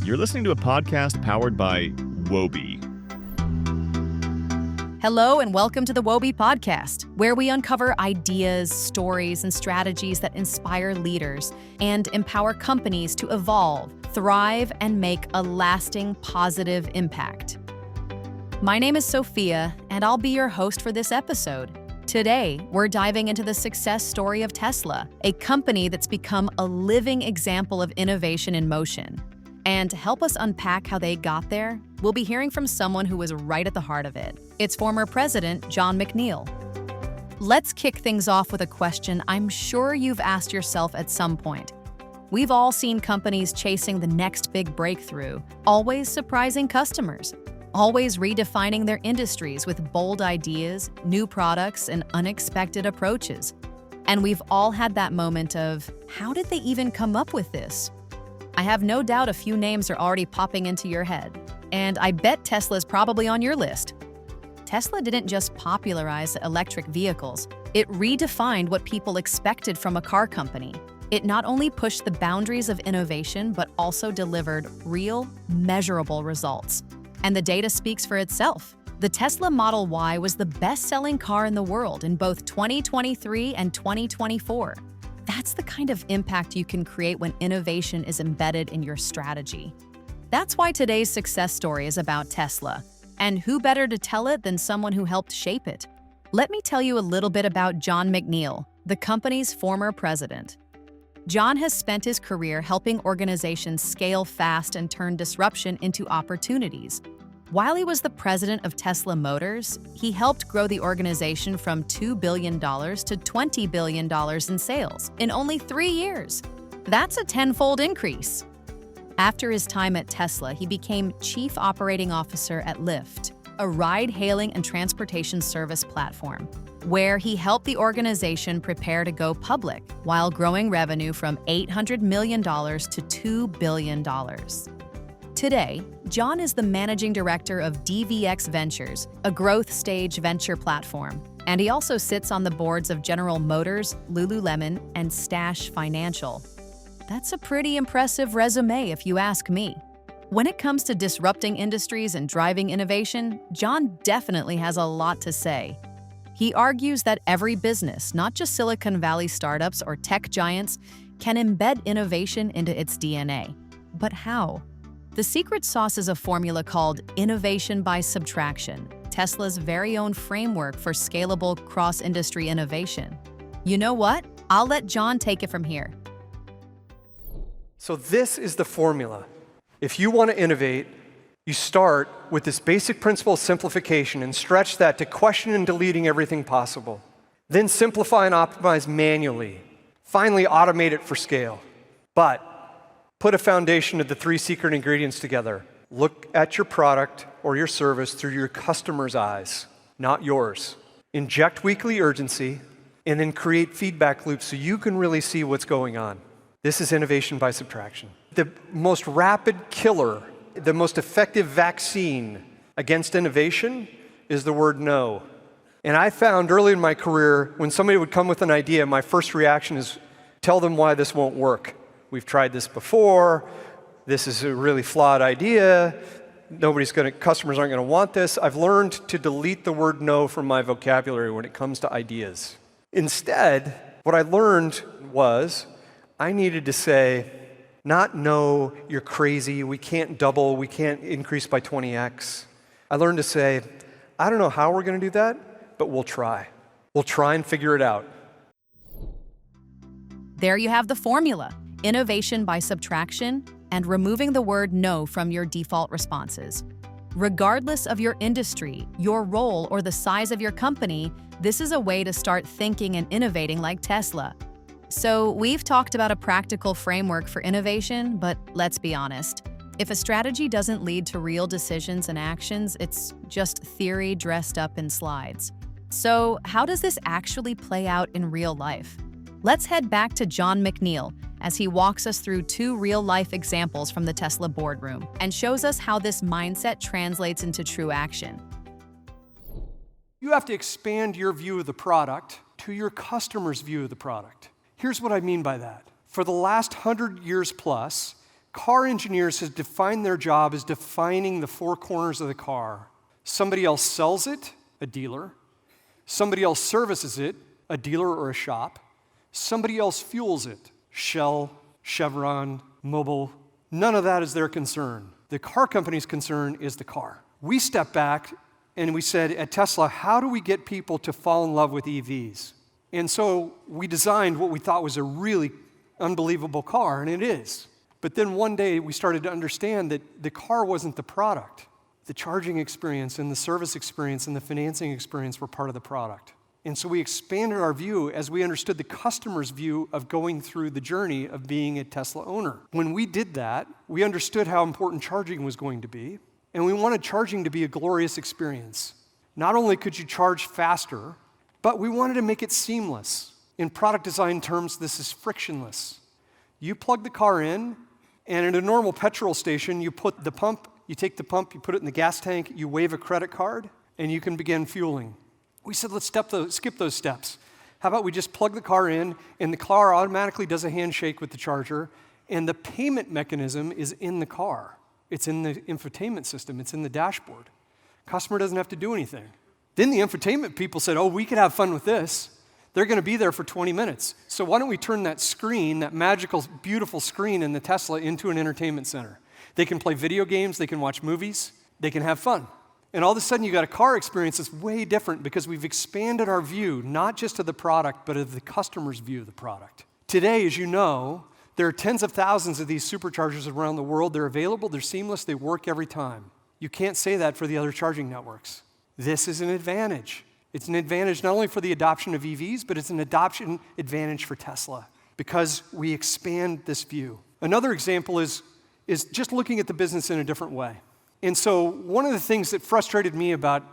You're listening to a podcast powered by WOBI. Hello and welcome to the WOBI Podcast, where we uncover ideas, stories, and strategies that inspire leaders and empower companies to evolve, thrive, and make a lasting positive impact. My name is Sophia, and I'll be your host for this episode. Today, we're diving into the success story of Tesla, a company that's become a living example of innovation in motion. And to help us unpack how they got there, we'll be hearing from someone who was right at the heart of it. It's former President Jon McNeill. Let's kick things off with a question I'm sure you've asked yourself at some point. We've all seen companies chasing the next big breakthrough, always surprising customers, always redefining their industries with bold ideas, new products, and unexpected approaches. And we've all had that moment of, how did they even come up with this? I have no doubt a few names are already popping into your head, and I bet Tesla's probably on your list. Tesla didn't just popularize electric vehicles, it redefined what people expected from a car company. It not only pushed the boundaries of innovation, but also delivered real, measurable results. And the data speaks for itself. The Tesla Model Y was the best-selling car in the world in both 2023 and 2024. That's the kind of impact you can create when innovation is embedded in your strategy. That's why today's success story is about Tesla. And who better to tell it than someone who helped shape it? Let me tell you a little bit about Jon McNeill, the company's former president. Jon has spent his career helping organizations scale fast and turn disruption into opportunities. While he was the president of Tesla Motors, he helped grow the organization from $2 billion to $20 billion in sales in only 3 years. That's a tenfold increase. After his time at Tesla, he became Chief Operating Officer at Lyft, a ride-hailing and transportation service platform, where he helped the organization prepare to go public while growing revenue from $800 million to $2 billion. Today, Jon is the managing director of DVX Ventures, a growth stage venture platform, and he also sits on the boards of General Motors, Lululemon, and Stash Financial. That's a pretty impressive resume if you ask me. When it comes to disrupting industries and driving innovation, Jon definitely has a lot to say. He argues that every business, not just Silicon Valley startups or tech giants, can embed innovation into its DNA. But how? The secret sauce is a formula called innovation by subtraction, Tesla's very own framework for scalable cross-industry innovation. You know what? I'll let Jon take it from here. So this is the formula. If you want to innovate, you start with this basic principle of simplification and stretch that to question and deleting everything possible. Then simplify and optimize manually. Finally, automate it for scale. But put a foundation of the 3 secret ingredients together. Look at your product or your service through your customer's eyes, not yours. Inject weekly urgency, and then create feedback loops so you can really see what's going on. This is innovation by subtraction. The most rapid killer, the most effective vaccine against innovation is the word no. And I found early in my career, when somebody would come with an idea, my first reaction is, tell them why this won't work. We've tried this before. This is a really flawed idea. Customers aren't going to want this. I've learned to delete the word no from my vocabulary when it comes to ideas. Instead, what I learned was I needed to say, not no, you're crazy, we can't double, we can't increase by 20x. I learned to say, I don't know how we're going to do that, but we'll try. We'll try and figure it out. There you have the formula. Innovation by subtraction, and removing the word no from your default responses. Regardless of your industry, your role, or the size of your company, this is a way to start thinking and innovating like Tesla. So we've talked about a practical framework for innovation, but let's be honest. If a strategy doesn't lead to real decisions and actions, it's just theory dressed up in slides. So how does this actually play out in real life? Let's head back to Jon McNeill as he walks us through 2 real-life examples from the Tesla boardroom and shows us how this mindset translates into true action. You have to expand your view of the product to your customer's view of the product. Here's what I mean by that. For the last 100 years plus, Car engineers have defined their job as defining the four corners of the car. Somebody else sells it, a dealer. Somebody else services it, a dealer or a shop. Somebody else fuels it, Shell, Chevron, Mobil. None of that is their concern. The car company's concern is the car. We stepped back and we said at Tesla, how do we get people to fall in love with EVs? And so we designed what we thought was a really unbelievable car, and it is. But then one day we started to understand that the car wasn't the product. The charging experience and the service experience and the financing experience were part of the product. And so we expanded our view as we understood the customer's view of going through the journey of being a Tesla owner. When we did that, we understood how important charging was going to be, and we wanted charging to be a glorious experience. Not only could you charge faster, but we wanted to make it seamless. In product design terms, this is frictionless. You plug the car in, and at a normal petrol station, you take the pump, you put it in the gas tank, you wave a credit card, and you can begin fueling. We said, let's skip those steps. How about we just plug the car in, and the car automatically does a handshake with the charger, and the payment mechanism is in the car. It's in the infotainment system. It's in the dashboard. Customer doesn't have to do anything. Then the infotainment people said, oh, we could have fun with this. They're going to be there for 20 minutes. So why don't we turn that screen, that magical, beautiful screen in the Tesla, into an entertainment center? They can play video games, they can watch movies, they can have fun. And all of a sudden, you got a car experience that's way different because we've expanded our view, not just of the product, but of the customer's view of the product. Today, as you know, there are tens of thousands of these superchargers around the world. They're available, they're seamless, they work every time. You can't say that for the other charging networks. This is an advantage. It's an advantage not only for the adoption of EVs, but it's an adoption advantage for Tesla because we expand this view. Another example is just looking at the business in a different way. And so one of the things that frustrated me about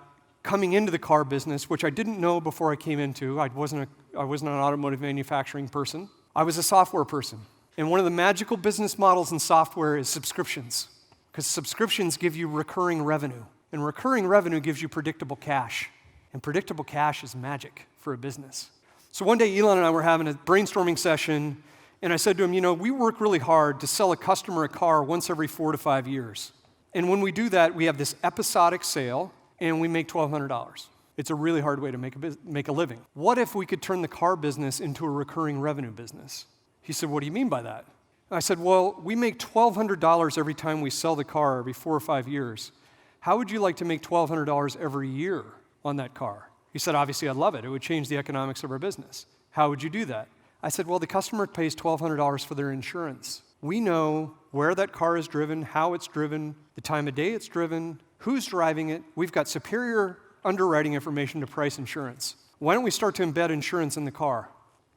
coming into the car business, which I didn't know before I came into, I wasn't an automotive manufacturing person. I was a software person. And one of the magical business models in software is subscriptions, because subscriptions give you recurring revenue, and recurring revenue gives you predictable cash. And predictable cash is magic for a business. So one day, Elon and I were having a brainstorming session, and I said to him, we work really hard to sell a customer a car once every 4 to 5 years. And when we do that, we have this episodic sale, and we make $1,200. It's a really hard way to make a living. What if we could turn the car business into a recurring revenue business? He said, what do you mean by that? I said, well, we make $1,200 every time we sell the car every 4 or 5 years. How would you like to make $1,200 every year on that car? He said, obviously, I'd love it. It would change the economics of our business. How would you do that? I said, well, the customer pays $1,200 for their insurance. We know where that car is driven, how it's driven, the time of day it's driven, who's driving it. We've got superior underwriting information to price insurance. Why don't we start to embed insurance in the car?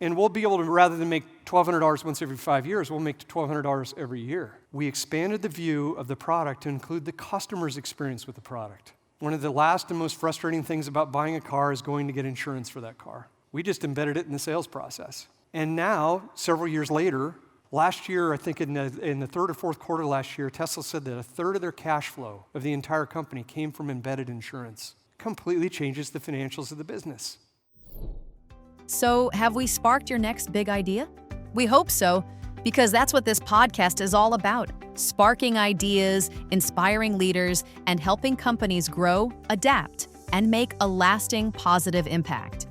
And we'll be able to, rather than make $1,200 once every 5 years, we'll make $1,200 every year. We expanded the view of the product to include the customer's experience with the product. One of the last and most frustrating things about buying a car is going to get insurance for that car. We just embedded it in the sales process. And now, several years later, last year, I think in the third or fourth quarter last year, Tesla said that a third of their cash flow of the entire company came from embedded insurance. Completely changes the financials of the business. So, have we sparked your next big idea? We hope so, because that's what this podcast is all about. Sparking ideas, inspiring leaders, and helping companies grow, adapt, and make a lasting positive impact.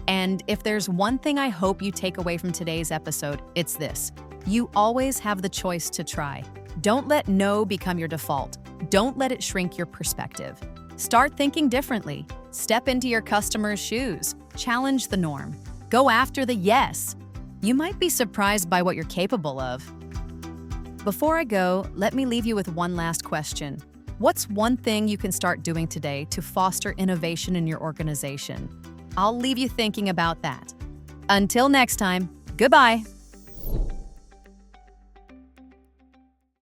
And if there's one thing I hope you take away from today's episode, it's this. You always have the choice to try. Don't let no become your default. Don't let it shrink your perspective. Start thinking differently. Step into your customer's shoes. Challenge the norm. Go after the yes. You might be surprised by what you're capable of. Before I go, let me leave you with one last question. What's one thing you can start doing today to foster innovation in your organization? I'll leave you thinking about that. Until next time, goodbye.